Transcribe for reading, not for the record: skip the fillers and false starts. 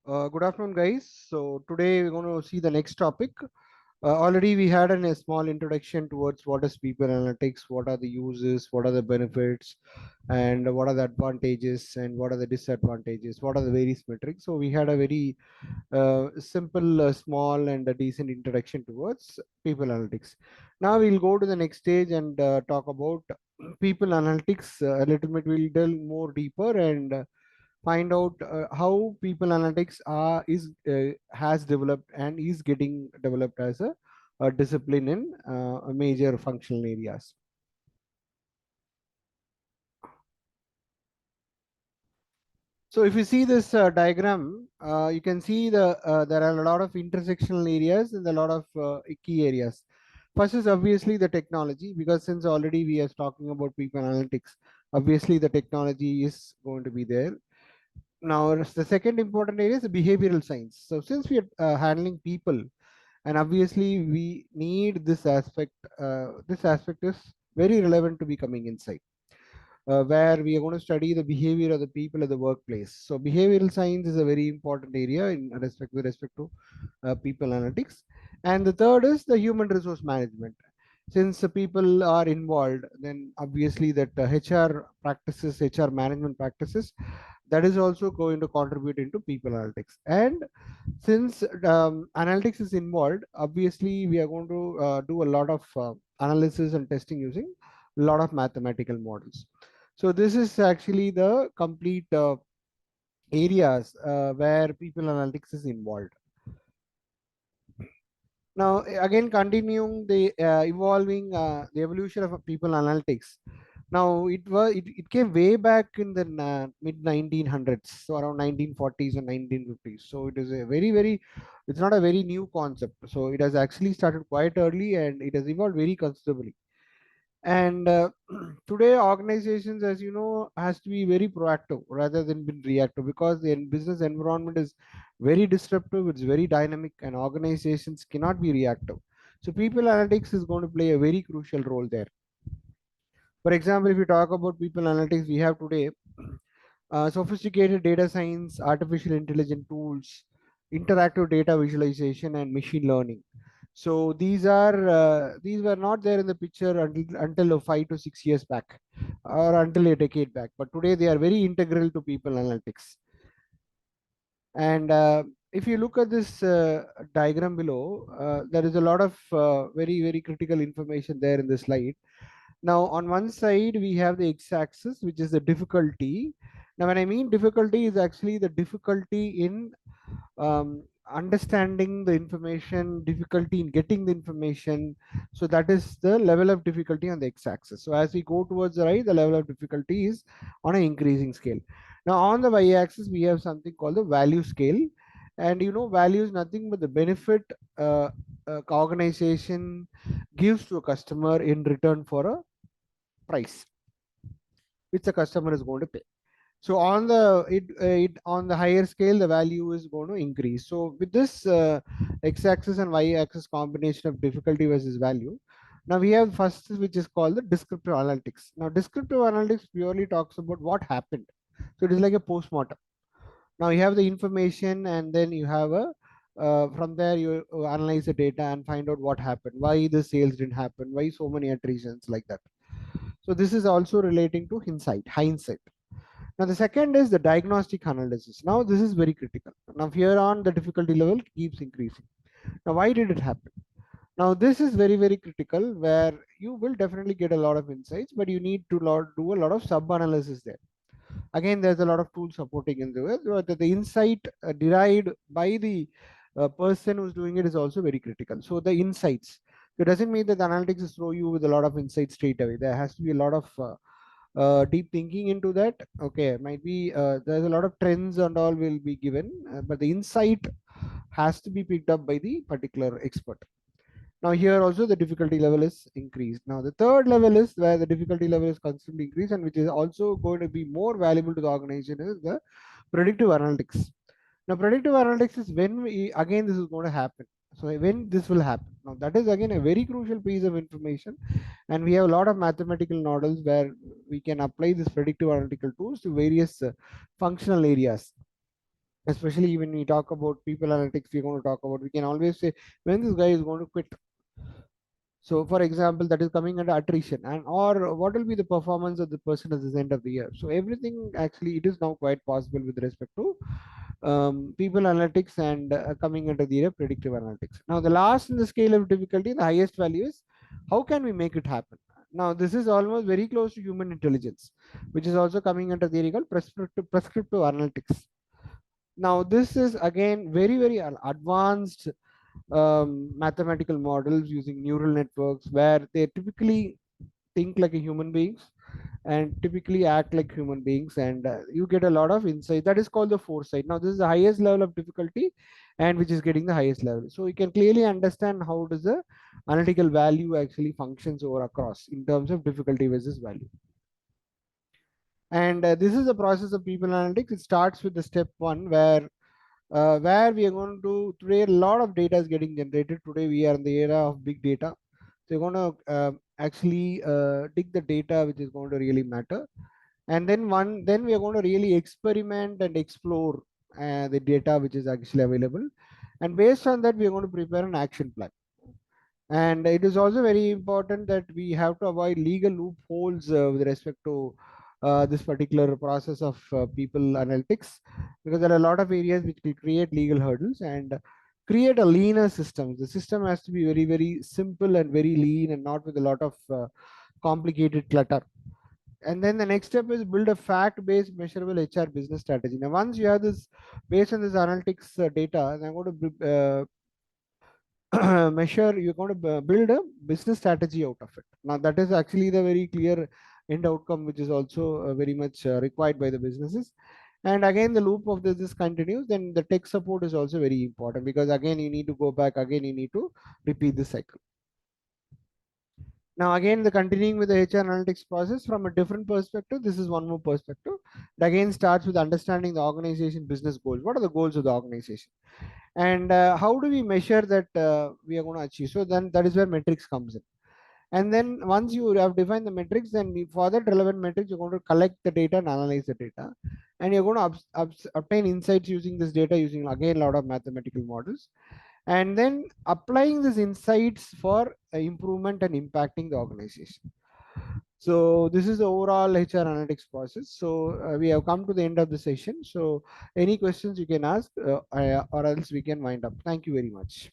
Good afternoon, guys. So today we're going to see the next topic. Already we had a small introduction towards what is people analytics, what are the uses, what are the benefits, and what are the advantages, and what are the disadvantages, what are the various metrics. So we had a very simple, small, and a decent introduction towards people analytics. Now we'll go to the next stage and talk about people analytics a little bit. We'll delve more deeper and find out how people analytics is has developed and is getting developed as a discipline in major functional areas. So if you see this diagram, you can see there are a lot of intersectional areas and a lot of key areas. First is obviously the technology, because since already we are talking about people analytics, obviously the technology is going to be there. Now, the second important area is the behavioral science. So since we are handling people, and obviously we need this aspect, this aspect is very relevant to be coming inside, where we are going to study the behavior of the people at the workplace. So behavioral science is a very important area in respect with respect to people analytics. And the third is the human resource management. Since the people are involved, then obviously that HR practices, HR management practices, that is also going to contribute into people analytics. And since analytics is involved, obviously we are going to do a lot of analysis and testing using a lot of mathematical models. So this is actually the complete areas where people analytics is involved. Now, again, continuing the evolving the evolution of people analytics. Now, it came way back in the mid 1900s, so around 1940s and 1950s. So it is a very, it's not a very new concept. So it has actually started quite early and it has evolved very considerably. And today organizations, as you know, has to be very proactive rather than being reactive, because the business environment is very disruptive, it's very dynamic, and organizations cannot be reactive. So people analytics is going to play a very crucial role there. For example, if you talk about people analytics, we have today sophisticated data science, artificial intelligence tools, interactive data visualization, and machine learning. So these were not there in the picture until 5 to 6 years back, or until a decade back. But today they are very integral to people analytics. And if you look at this diagram below, there is a lot of very critical information there in the slide. Now, on one side, we have the x-axis, which is the difficulty. Now, when I mean difficulty, is actually the difficulty in understanding the information, difficulty in getting the information. So that is the level of difficulty on the x-axis. So as we go towards the right, the level of difficulty is on an increasing scale. Now, on the y-axis, we have something called the value scale. And you know, value is nothing but the benefit organization gives to a customer in return for a price which the customer is going to pay. So on the it on the higher scale, the value is going to increase. So with this x-axis and y-axis combination of difficulty versus value, now we have first, which is called the descriptive analytics. Now descriptive analytics purely talks about what happened. So it is like a post-mortem. Now you have the information, and then you have a from there you analyze the data and find out what happened, why the sales didn't happen, why so many attritions, like that. So this is also relating to hindsight. Now the second is the diagnostic analysis. Now this is very critical. Now here on, the difficulty level keeps increasing. Now why did it happen? Now this is very critical, where you will definitely get a lot of insights, but you need to do a lot of sub analysis there. Again, there's a lot of tools supporting in the way, but the insight derived by the person who's doing it is also very critical. So the insights, it doesn't mean that the analytics is throw you with a lot of insights straight away. There has to be a lot of deep thinking into that. Okay, might be there's a lot of trends and all will be given, but the insight has to be picked up by the particular expert. Now here also the difficulty level is increased. Now the third level is where the difficulty level is constantly increased, and which is also going to be more valuable to the organization, is the predictive analytics. Now predictive analytics is when we, again, this is going to happen. So when this will happen. Now that is again a very crucial piece of information, and we have a lot of mathematical models where we can apply this predictive analytical tools to various functional areas. especially when we talk about people analytics, we're going to talk about, we can always say when this guy is going to quit. So for example, that is coming under attrition, and or what will be the performance of the person at the end of the year. So everything actually it is now quite possible with respect to people analytics and coming under the area of predictive analytics. Now the last in the scale of difficulty, the highest value is how can we make it happen. Now this is almost very close to human intelligence, which is also coming under the area called prescriptive analytics. Now this is again very advanced mathematical models using neural networks where they typically think like a human beings and typically act like human beings, and you get a lot of insight. That is called the foresight. Now this is the highest level of difficulty and which is getting the highest level, so you can clearly understand how does the analytical value actually functions over across in terms of difficulty versus value. And this is the process of people analytics. It starts with the step one where we are going to, today a lot of data is getting generated. Today we are in the era of big data, so you're going to actually dig the data which is going to really matter, and then we are going to really experiment and explore the data which is actually available, and based on that we are going to prepare an action plan. And it is also very important that we have to avoid legal loopholes with respect to this particular process of people analytics, because there are a lot of areas which will create legal hurdles, and create a leaner system. The system has to be very simple and very lean and not with a lot of complicated clutter. And then the next step is build a fact-based measurable HR business strategy. Now once you have this, based on this analytics data, I'm going to measure, you're going to build a business strategy out of it. Now that is actually the very clear end outcome which is also very much required by the businesses. And again the loop of this continues. Then the tech support is also very important, because again you need to go back, again you need to repeat the cycle. Now again the continuing with the HR analytics process from a different perspective, this is one more perspective. It again starts with understanding the organization business goals. What are the goals of the organization, and how do we measure that we are going to achieve? So then that is where metrics comes in. And then once you have defined the metrics, then for that relevant metrics you're going to collect the data and analyze the data, and you're going to obtain insights using this data, using again a lot of mathematical models, and then applying these insights for improvement and impacting the organization. So this is the overall HR analytics process. So we have come to the end of the session. So any questions you can ask, or else we can wind up. Thank you very much.